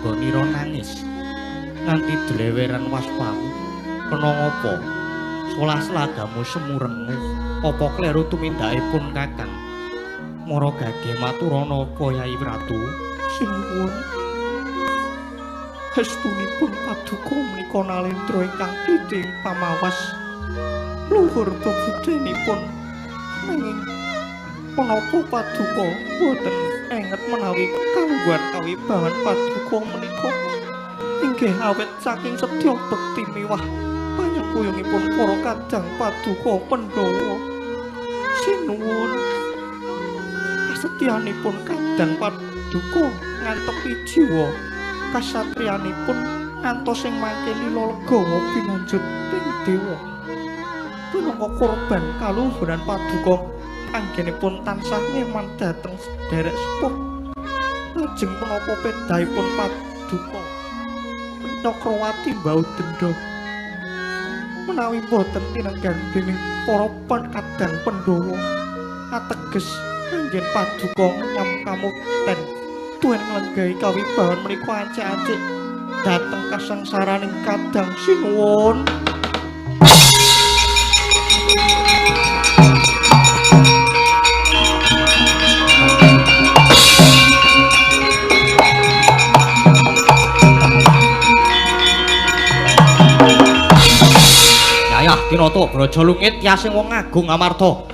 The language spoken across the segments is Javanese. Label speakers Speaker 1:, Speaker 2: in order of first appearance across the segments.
Speaker 1: Goniro nangis nganti dleweran waspamu. Kena ngopo? Solas lagamu semurengmu. Apa kleru tumindakipun Kakang? Mara gage maturana apa Yai Ratu? Sinuwun. Estunipun paduka menika nalendra ingkang titing pamawas. Luhur bebudenipun. Nanging menapa paduka boten enget menawi kangguan kawibawan paduka menika inggih awet saking sedya bekti miwah panyengkuyungipun para kadang paduka Pandhawa. Sinuwun kasetyanipun kadang paduka ngantepi jiwa kasatriyanipun ngantos ing mangke lila legawa pinanjut ing dewa. Punangka korban kaluhuran paduka anggenipun tansah ngeman dhateng sederek sepuh. Lajeng punapa pedahipun paduka Cakrawati mbau denda menawi boten tinenggan dening para kadang Pandhawa ateges anggen paduka nyam kamukten tuwin nglenggahi kawibawan menika ancik-ancik dhateng kasangsaraning kadang. Sinuwun. Kinata Braja Lungit tiasing wong agung amarta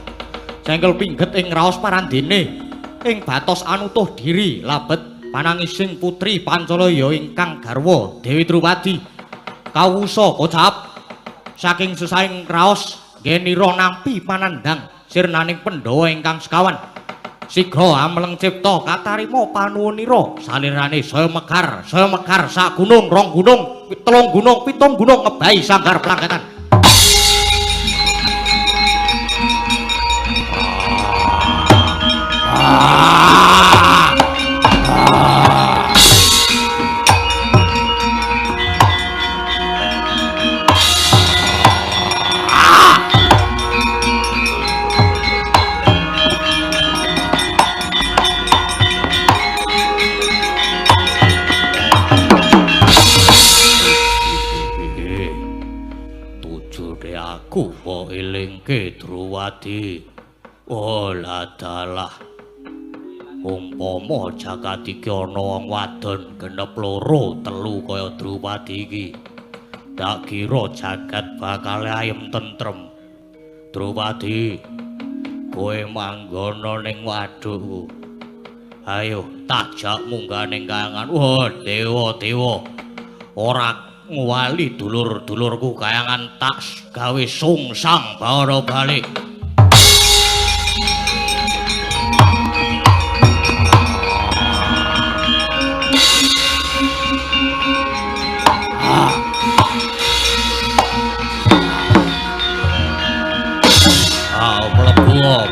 Speaker 1: cengkel pingget ing raos parandene ing batos anutuh diri labet panangising putri Pancalaya ingkang garwa Dewi Drupadi kawusa kocap saking sesaing raos ngenira nampi panandhang sirnaning Pandhawa ingkang sekawan sigra ameleng cipta katarima panuwunira salirane saya mekar sak gunung rong gunung telung gunung pitung gunung ngebahi sanggar plangketan. Tujune aku kok elingke Drupadi. Olah dalah umpama jagat iki ana wong wadon genep loro telu kaya Drupadi iki tak kira jagat bakal ayem tentrem. Drupadi kowe manggono ning wadukku ayo tajak munggah ning kayangan. Wah dewa-dewa ora ngwali dulur-dulurku kayangan tak gawe sungsang bara balik.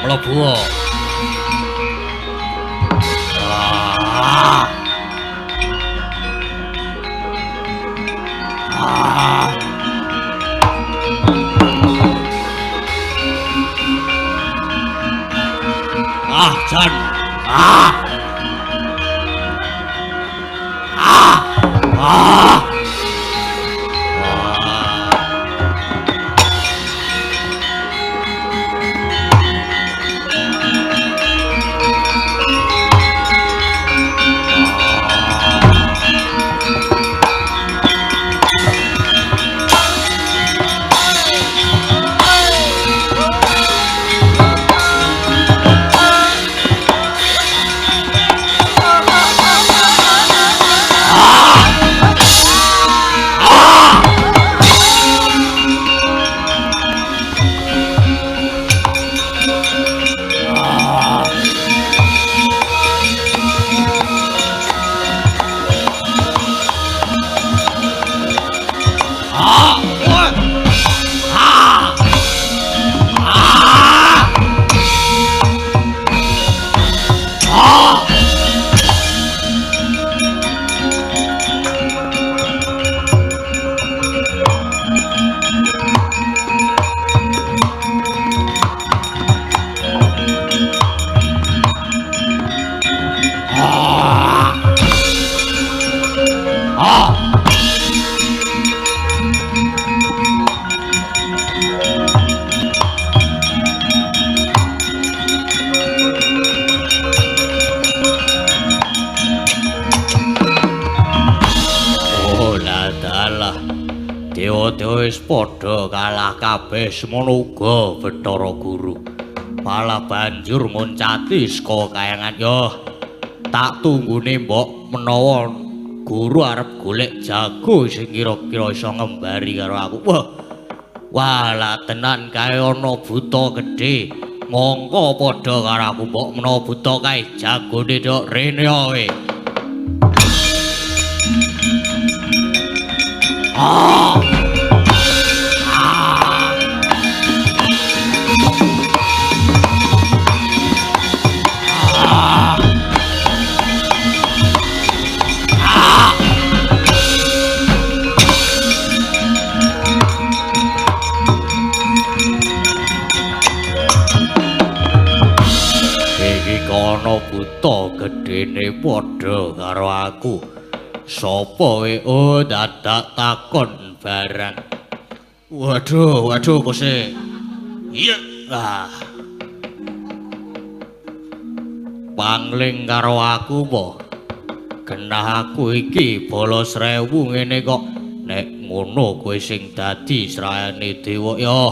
Speaker 1: Mlebu. Jan. wis padha kalah kabeh semono uga Bathara Guru. Malah banjur ngoncati saka kayangan yo. Tak tunggune mbok menawa guru arep golek jago sing kira-kira iso ngembari karo aku. Wah, lah tenan kae ana buta gedhe. Mongko padha karo aku mbok menawa buta kae jagone tok rene wae. Ana buta gedene padha karo aku. Sapa we dadak takon barang. Waduh kose. Iya. Pangling karo aku po. Genah aku iki bolos 1000 ngene kok. Nek ngono kowe sing dadi srayane dewa ya.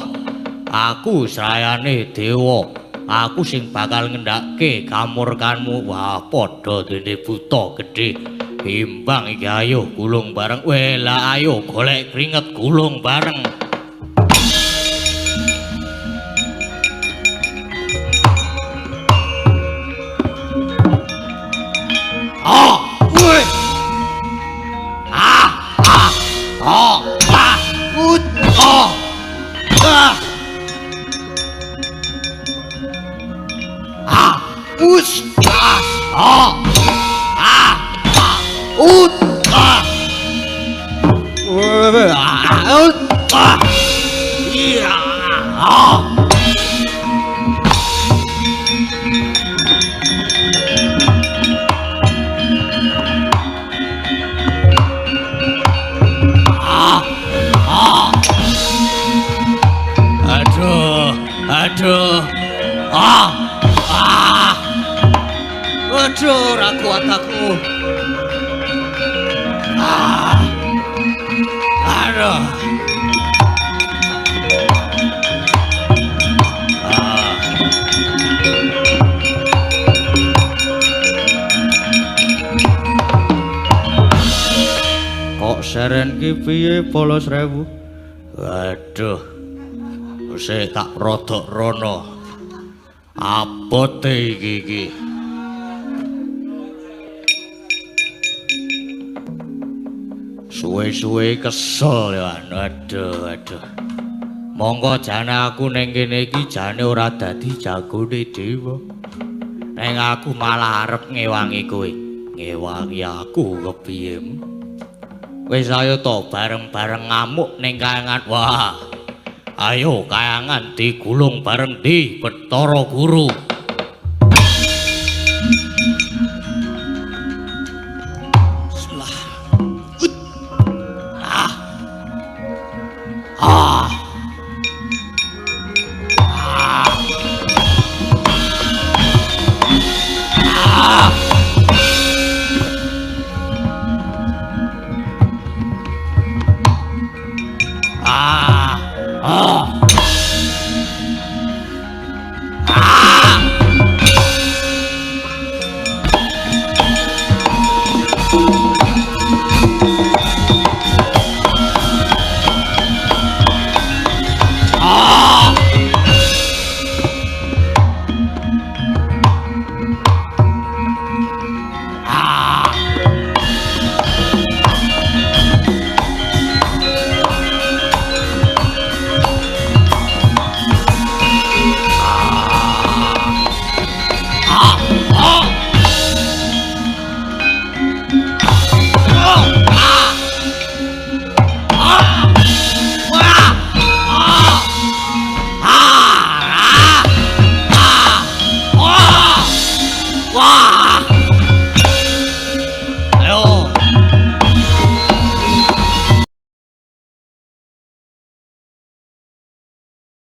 Speaker 1: Aku srayane dewa. Aku sing bakal ngendhake kamurkanmu. Wah, padha dene buta gedhe. Imbang iki ayo gulung bareng. Lah ayo golek kringet gulung bareng. Aduh, ra kuat aku. Aduh. Kok seren ki piye bolos 1000? Waduh. Wis tak rodok rono. Abote iki. Suwe-suwe kesel ya. Aduh. Monggo jane aku ning kene iki jane ora dadi jagone dewa. Ning aku malah arep ngewangi kowe. Ngewangi aku kepiye? Wis ayo to bareng-bareng ngamuk ning kayangan. Wah. Ayo kayangan digulung bareng di Bathara Guru.